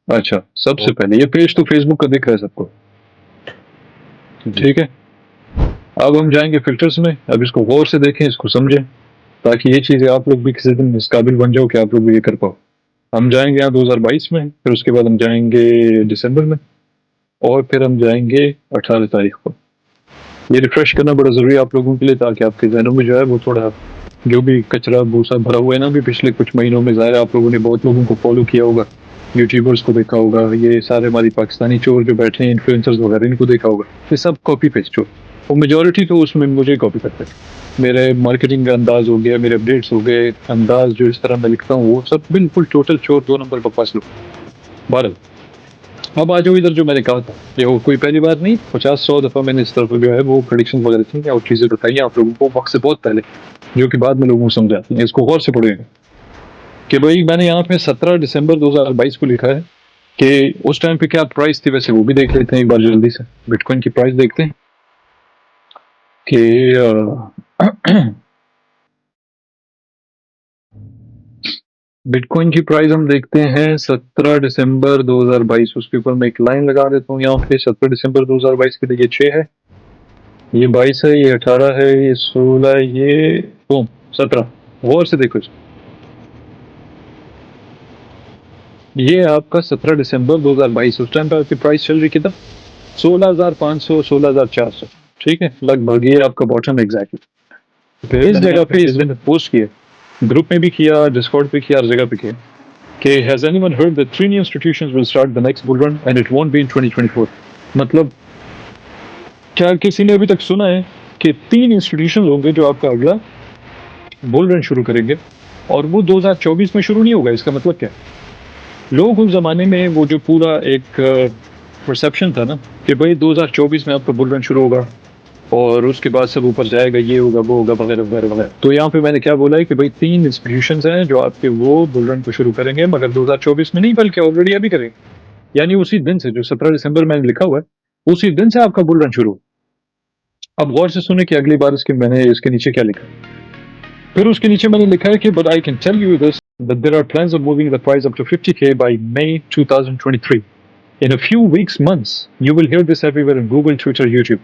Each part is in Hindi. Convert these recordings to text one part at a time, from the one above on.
अच्छा, सबसे पहले ये पेज तो फेसबुक का दिख रहा है सबको, ठीक है। अब हम जाएंगे फिल्टर्स में, अब इसको गौर से देखें, इसको समझें, ताकि ये चीज़ें आप लोग भी किसी दिन इस काबिल बन जाओ कि आप लोग भी ये कर पाओ। हम जाएंगे यहाँ 2022 में, फिर उसके बाद हम जाएंगे दिसंबर में, और फिर हम जाएंगे 18 तारीख को। ये रिफ्रेश करना बड़ा ज़रूरी है आप लोगों के लिए, ताकि आपके जहनों में जो है वो थोड़ा जो भी कचरा भूसा भरा हुआ है ना भी पिछले कुछ महीनों में, ज़ाहिर है आप लोगों ने बहुत लोगों को फॉलो किया होगा, यूट्यूबर्स को देखा होगा, ये सारे हमारी पाकिस्तानी चोर जो बैठे हैं इन्फ्लुएंसर्स वगैरह, इनको देखा होगा, ये सब कॉपी पेस्ट चोर, और मेजोरिटी तो उसमें मुझे कॉपी करते हैं। मेरे मार्केटिंग का अंदाज हो गया, मेरे अपडेट्स हो गए, अंदाज जो इस तरह मैं लिखता हूँ, वो सब बिल्कुल टोटल चोर, 2 नंबर बकवास लोग। भारत, अब आ जाओ इधर, जो मैंने कहा था ये वो कोई पहली बार नहीं, 50-100 दफा मैंने इस तरफ जो है वो प्रेडिक्शन वगैरह थी और चीजें बताई आप लोगों को वक्त से बहुत पहले, जो कि बाद में लोगों को समझाती हैं। इसको गौर से पढ़ेगा कि भाई मैंने यहाँ पे 17 दिसंबर 2022 को लिखा है कि उस टाइम पे क्या प्राइस थी, वैसे वो भी देख लेते हैं एक बार जल्दी से, बिटकॉइन की प्राइस देखते हैं कि बिटकॉइन की प्राइस हम देखते हैं 17 दिसंबर 2022, उसके ऊपर मैं एक लाइन लगा देता हूँ यहाँ पे। 17 दिसंबर 2022 के लिए ये 6 है, ये 22 है, ये 18 है, ये 16, ये बूम 17। गौर से देखो इसको, ये आपका 17 दिसंबर 2022, उस टाइम पे आपकी प्राइस चल रही कितना, 16,500, 16,400, ठीक है, लगभग ये आपका बॉटम एग्जैक्टली। इस जगह पे इस दिन पोस्ट किया, ग्रुप में भी किया, डिस्कॉर्ड पे किया, हर जगह पे किया कि has anyone heard that 3 new institutions will start the next bull run and it won't be in 2024। मतलब क्या किसी ने अभी तक सुना है कि 3 इंस्टीट्यूशन होंगे जो आपका अगला बुल रन शुरू करेंगे, और वो 2024 में शुरू नहीं होगा? इसका मतलब क्या है? लोग उस जमाने में वो जो पूरा एक परसेप्शन था ना कि भाई 2024 में आपका बुल रन शुरू होगा और उसके बाद सब ऊपर जाएगा, ये होगा वो होगा वगैरह वगैरह वगैरह। तो यहाँ पे मैंने क्या बोला है कि भाई 3 इंस्टीट्यूशंस हैं जो आपके वो बुल रन को शुरू करेंगे, मगर 2024 में नहीं बल्कि ऑलरेडी अभी करेंगे, यानी उसी दिन से, जो 17 दिसंबर मैंने लिखा हुआ है उसी दिन से आपका बुल रन शुरू। अब गौर से सुने कि अगली बार इसके मैंने इसके नीचे क्या लिखा। फिर उसके नीचे मैंने लिखा है कि but I can tell you this that there are plans of moving the price up to 50K by May 2023। In a few weeks months you will hear this everywhere in Google, Twitter, YouTube.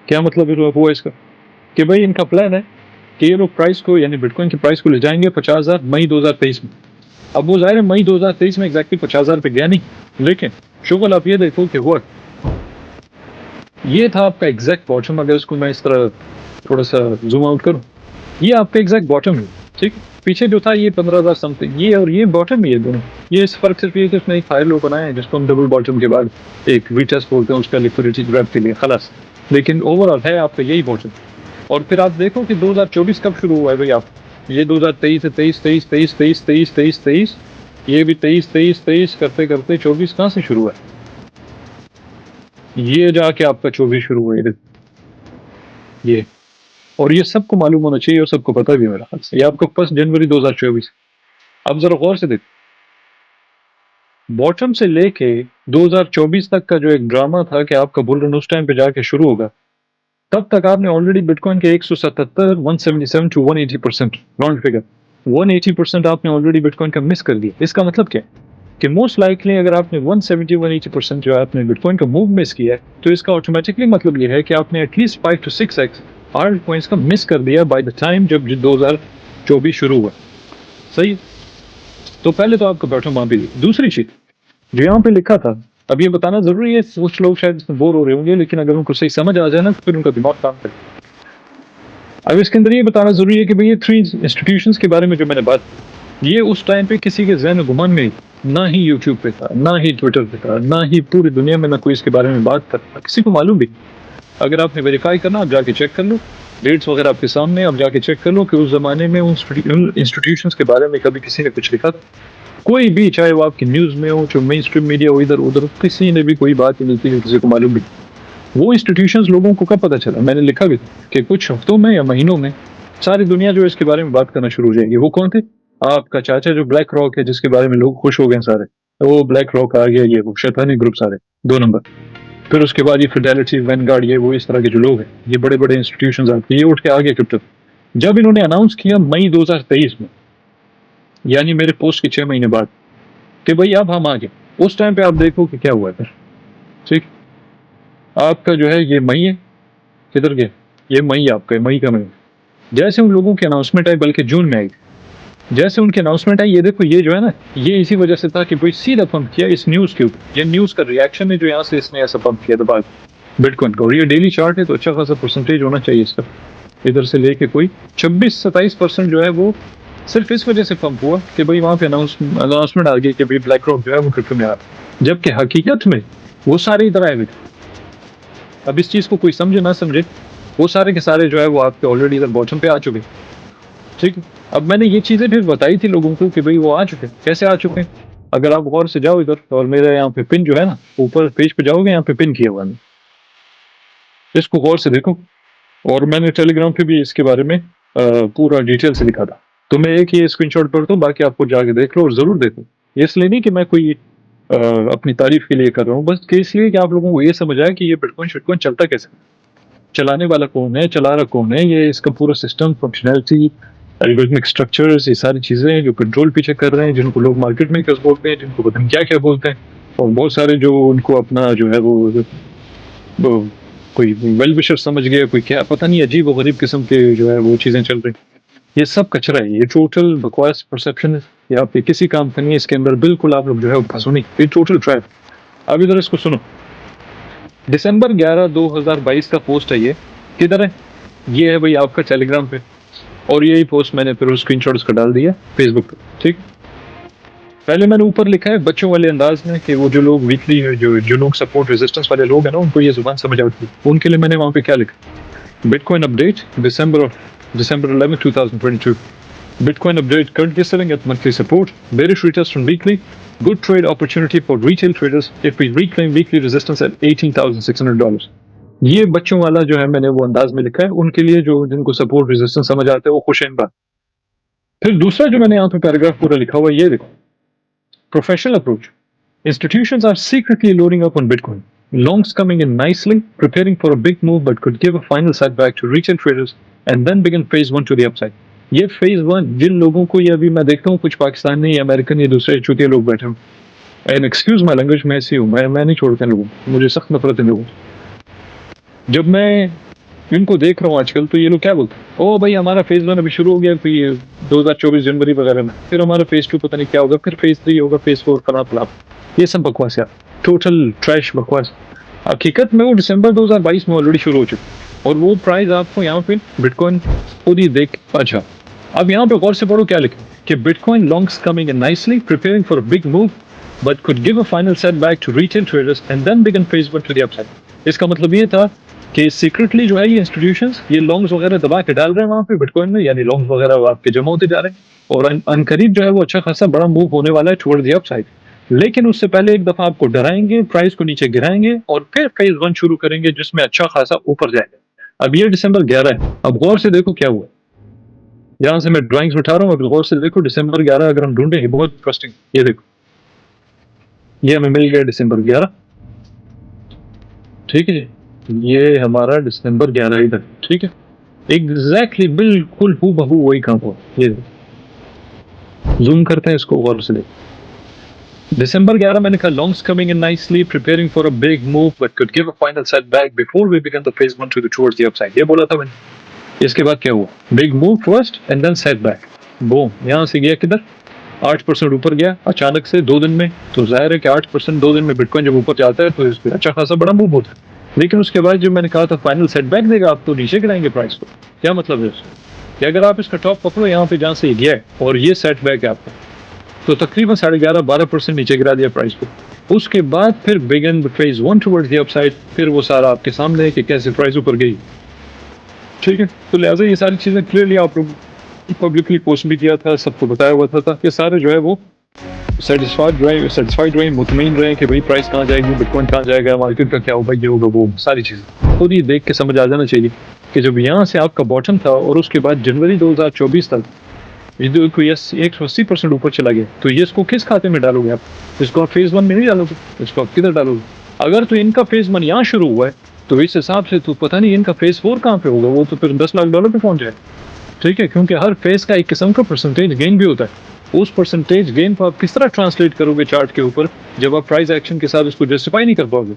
क्या मतलब हुआ इसका कि भाई इनका प्लान है कि ये लोग प्राइस को, यानी बिटकॉइन की प्राइस को ले जाएंगे 50,000 मई 2023 में। अब वो जाहिर है मई 2023 में एग्जैक्टली 50,000 पे गया नहीं, लेकिन शुगल आप ये देखो कि हुआ ये था आपका एग्जैक्ट बॉटम। अगर इसको मैं इस तरह थोड़ा सा जूम आउट करूं, ये आपका एग्जैक्ट बॉटम है, ठीक। पीछे जो था ये 15,000 समथिंग, ये और ये बॉटम ही है दोनों। ये इस फर्क सिर्फ ये कि इसमें एक फायर लो बनाया है जिसको हम डबल बॉटम के बाद एक वीटेस्ट बोलते हैं उसका लिक्विडिटी ग्रैब के लिए, खलास। लेकिन ओवरऑल है आपका यही बॉटम। और फिर आप देखो कि 2024 कब शुरू हुआ है भाई। आप ये 2023 से 23, 23, 23, 23, 23, 23, 23, ये भी 23, 23, 23 करते करते 24 कहाँ से शुरू हुआ है? ये जाके आपका 24 शुरू हुआ है ये। और ये सबको मालूम होना चाहिए और सबको पता भी है मेरा ख्याल से। ये आपका 1 जनवरी 2024। अब जरा गौर से देखो, बॉटम से लेके 2024 तक का जो एक ड्रामा था कि आपका बुल रन उस टाइम पे जाके शुरू होगा, तब तक आपने ऑलरेडी बिटकॉइन के 177, 177 टू 180% राउंड फिगर, 180% आपने ऑलरेडी बिटकॉइन का मिस कर दिया। इसका मतलब क्या है कि मोस्ट लाइकली अगर आपने 170, 180% जो है आपने बिटकॉइन का मूव मिस किया है, तो इसका ऑटोमेटिकली मतलब ये है कि आपने at least 5 to 6x hard points का मिस कर दिया बाय द टाइम जब 2024 शुरू हुआ। सही। तो पहले तो आपका बॉटम वहां पे ली। दूसरी चीज जो यहाँ पे लिखा था, अब ये बताना जरूरी है, कुछ लोग शायद इसमें बोर हो रहे होंगे, लेकिन अगर उनको सही समझ आ जाए ना तो फिर उनका दिमाग काम करे। अब इसके अंदर ये बताना जरूरी है कि भाई ये 3 इंस्टीट्यूशंस के बारे में जो मैंने बात, ये उस टाइम पे किसी के ज़हन गुमान में ना ही यूट्यूब पे था, ना ही ट्विटर पे था, ना ही पूरी दुनिया में ना कोई इसके बारे में बात करता, किसी को मालूम भी। अगर आपने वेरीफाई करना, आप जाके चेक कर लो, डेट्स वगैरह आपके सामने, आप जाके चेक कर लो कि उस जमाने में उन इंस्टीट्यूशंस के बारे में कभी किसी ने कुछ लिखा था? कोई भी, चाहे वो आपकी न्यूज़ में हो, जो मेन स्ट्रीम मीडिया हो, इधर उधर, किसी ने भी कोई बात ही नहीं थी, किसी को मालूम भी। वो इंस्टीट्यूशंस लोगों को कब पता चला? मैंने लिखा भी कि कुछ हफ्तों में या महीनों में सारी दुनिया जो इसके बारे में बात करना शुरू हो जाएगी। वो कौन थे? आपका चाचा जो ब्लैक रॉक है, जिसके बारे में लोग खुश हो गए सारे, तो वो ब्लैक रॉक आ गया, ये वो शैतानी ग्रुप सारे, 2 नंबर। फिर उसके बाद ये फिडेलिटी, वैनगार्ड, ये वो इस तरह के जो लोग हैं, ये बड़े बड़े इंस्टीट्यूशंस आते हैं, ये उठ के आ गए क्रिप्टो। जब इन्होंने अनाउंस किया मई 2023 में, यानी मेरे पोस्ट के 6 महीने बाद, कि भाई अब हम आ गए, उस टाइम पे आप देखो कि क्या हुआ फिर। ठीक, आपका जो है ये मई है, किधर गया ये मई, आपका मई का महीना। जैसे उन लोगों की अनाउंसमेंट आई, बल्कि जून में आई, जैसे उनकी अनाउंसमेंट आई, ये देखो ये जो है ना, ये इसी वजह से था कि कोई सीधा पंप किया इस न्यूज़ के ऊपर। ये न्यूज़ का रिएक्शन है जो यहाँ से इसने ऐसा पंप किया था बाद बिटकॉइन का। और ये डेली चार्ट है तो अच्छा खासा परसेंटेज होना चाहिए इसका, इधर से लेके कोई 26-27% जो है वो सिर्फ इस वजह से पंप हुआ कि भाई वहाँ पे अनाउंसमेंट आ गई कि भाई ब्लैक रॉक जो है वो क्रिप्टो में आ रहा है, जबकि हकीकत में वो सारे इधर आए हुए थे। अब इस चीज़ को कोई समझे ना समझे, वो सारे के सारे जो है वो आपके ऑलरेडी इधर बॉटम पे आ चुके। ठीक है, अब मैंने ये चीज़ें फिर बताई थी लोगों को कि भाई वो आ चुके, कैसे आ चुके हैं। अगर आप गौर से जाओ इधर, और मेरे यहाँ पे पिन जो है ना, ऊपर पेज पे जाओगे, यहाँ पे पिन किया हुआ है, इसको गौर से देखो। और मैंने टेलीग्राम पे भी इसके बारे में पूरा डिटेल से लिखा था। तो मैं एक ये स्क्रीनशॉट पढ़ता हूँ, बाकी आपको जाके देख लो और ज़रूर देखो। ये इसलिए नहीं कि मैं कोई अपनी तारीफ के लिए कर रहा हूँ, बस कि इसलिए कि आप लोगों को ये समझ आए कि ये बिटकॉइन शिटकॉइन चलता कैसे, चलाने वाला कौन है, चला रहा कौन है, ये इसका पूरा सिस्टम, फंक्शनैलिटी, एल्गोरिथमिक स्ट्रक्चर्स, ये सारी चीज़ें जो कंट्रोल पीछे कर रहे हैं, जिनको लोग मार्केट मेकर्स बोलते हैं, जिनको पता नहीं क्या क्या बोलते हैं, और बहुत सारे जो उनको अपना जो है वो कोई वेल विशर समझ गया, कोई क्या पता नहीं, अजीब व गरीब किस्म के जो है वो चीज़ें चल रही। ये सब कचरा है, ये टोटल बकवास परसेप्शन है, ये आपके किसी काम का नहीं है। इसके अंदर बिल्कुल आप लोग जो है वो फंसो नहीं, ये टोटल ट्रैप। अब इधर इसको सुनो, दिसंबर 11 2022 का पोस्ट है ये, किधर है, ये है भाई आपका टेलीग्राम पे। और यही पोस्ट मैंने फिर स्क्रीनशॉट उसका डाल दिया फेसबुक पे। ठीक, पहले मैंने ऊपर लिखा है बच्चों वाले अंदाज में कि वो जो लोग वीकली जो लोग सपोर्ट रेजिस्टेंस वाले लोग हैं ना, उनको ये जुबान समझ आती है, उनके लिए मैंने वहाँ पे क्या लिखा, bitcoin update December 11 2022, Bitcoin update currently selling at monthly support, bearish retest on weekly, good trade opportunity for retail traders if we reclaim weekly resistance at $18,600। ये बच्चों वाला जो है मैंने वो अंदाज में लिखा है, उनके लिए जो जिनको सपोर्ट रेजिस्टेंस समझ आते हैं वो खुश हैं इन बात। फिर दूसरा जो मैंने यहाँ पे पैराग्राफ पूरा लिखा हुआ है, ये देखो, professional approach, institutions are secretly loading up on Bitcoin, longs coming in nicely, preparing for a big move but could give a final setback to retail traders and then begin phase 1 to the upside। ये फेज 1 जिन लोगों को, ये अभी मैं देखता हूँ कुछ पाकिस्तानी, अमेरिकन या दूसरे चुतिया लोग बैठे हुए, एंड एक्सक्यूज माय लैंग्वेज, मैं ऐसी हूँ, मैं नहीं छोड़ता लोगों, मुझे सख्त नफरत है लोगों। जब मैं इनको देख रहा हूँ आजकल तो ये लोग क्या बोलते हैं, ओ भाई हमारा फेज 1 अभी शुरू हो गया कोई 2024 जनवरी वगैरह में, फिर हमारा फेज 2 पता नहीं क्या होगा, फिर फेज 3 होगा, फेज 4 फला फला। ये सब बकवास यार, टोटल ट्रैश बकवास। हकीकत में वो दिसंबर 2022 में ऑलरेडी शुरू हो चुका, और वो प्राइस आपको यहाँ पे बिटकॉइन खुद ही देख। अच्छा, अब यहाँ पे गौर से पढ़ो क्या लिखा कि bitcoin longs coming in nicely, preparing for a big move but could give a final setback to retail traders and then begin phase 1 to the upside. इसका मतलब ये था कि सीक्रेटली जो है ये इंस्टीट्यूशंस ये लॉन्ग्स वगैरह दबा के डाल रहे हैं वहाँ पे बिटकॉइन में, यानी लॉन्ग्स वगैरह आपके जमा होते जा रहे हैं, और अनकरीब जो है वो अच्छा खासा बड़ा मूव होने वाला है टुवर्ड द अपसाइड। लेकिन उससे पहले एक दफा आपको डराएंगे, प्राइस को नीचे गिराएंगे, और फिर फेज 1 शुरू करेंगे जिसमें अच्छा खासा ऊपर जाएगा। अब ये दिसंबर 11 है, अब गौर से देखो क्या हुआ, यहाँ से मैं ड्राइंग्स उठा रहा हूँ, अब गौर से देखो दिसंबर 11 अगर हम ढूंढे, बहुत इंटरेस्टिंग, ये देखो, ये हमें मिल गया दिसंबर 11। ठीक है जी, ये हमारा दिसंबर 11 इधर, ठीक है, एग्जैक्टली बिल्कुल हूबहू वही काम हुआ। ये जूम करते हैं इसको, गौर से देखो, दिसंबर 11 मैंने कहा longs coming in nicely, preparing for a big move but could give a final setback before we begin the phase 1 towards the upside, ये बोला था मैंने। इसके बाद क्या हुआ, big move first and then setback, boom, यहाँ से गया किधर, 8% ऊपर गया अचानक से 2 दिन में। तो जाहिर है कि 8% 2 दिन में बिटकॉइन जब ऊपर जाता है तो इस पर अच्छा खासा बड़ा मूव होता है। लेकिन उसके बाद जो मैंने कहा था फाइनल सेटबैक देगा, आप तो नीचे गिराएंगे प्राइस को। क्या मतलब है उसका, कि अगर आप इसका टॉप पकड़ो यहाँ पे जहाँ से ये गया है और ये सेटबैक है आपका, तो तकरीबन 11.5-12% नीचे गिरा दिया प्राइस को। उसके बाद फिर begin phase 1 towards the upside, फिर वो सारा आपके सामने है कि कैसे प्राइस ऊपर गई। ठीक है, तो लिहाजा ये सारी चीज़ें क्लियरली आप लोग पब्लिकली पोस्ट भी किया था, सबको बताया हुआ था कि सारे जो है वो सेटिस्फाइड रहे, मुतमईन रहे कि भाई प्राइस कहाँ जाएगी, बिटकॉइन कहाँ जाएगा, मार्केट का क्या होगा, ये होगा, वो सारी चीज़ें खुद ही देख के समझ आ जाना चाहिए कि जब यहाँ से आपका बॉटम था और उसके बाद जनवरी 2024 तक कोई 180% ऊपर चला गया, तो ये इसको किस खाते में डालोगे आप, इसको आप फेज 1 में नहीं डालोगे, इसको आप किधर डालोगे। अगर तो इनका फेज 1 यहाँ शुरू हुआ है तो इस हिसाब से तो पता नहीं इनका फेज 4 कहाँ पे होगा, वो तो फिर $10 लाख पे पहुंच जाए। ठीक है, क्योंकि हर फेज का एक किस्म का परसेंटेज गेन भी होता है। उस परसेंटेज गेन को आप किस तरह ट्रांसलेट करोगे चार्ट के ऊपर जब आप प्राइस एक्शन के साथ उसको जस्टिफाई नहीं कर पाओगे।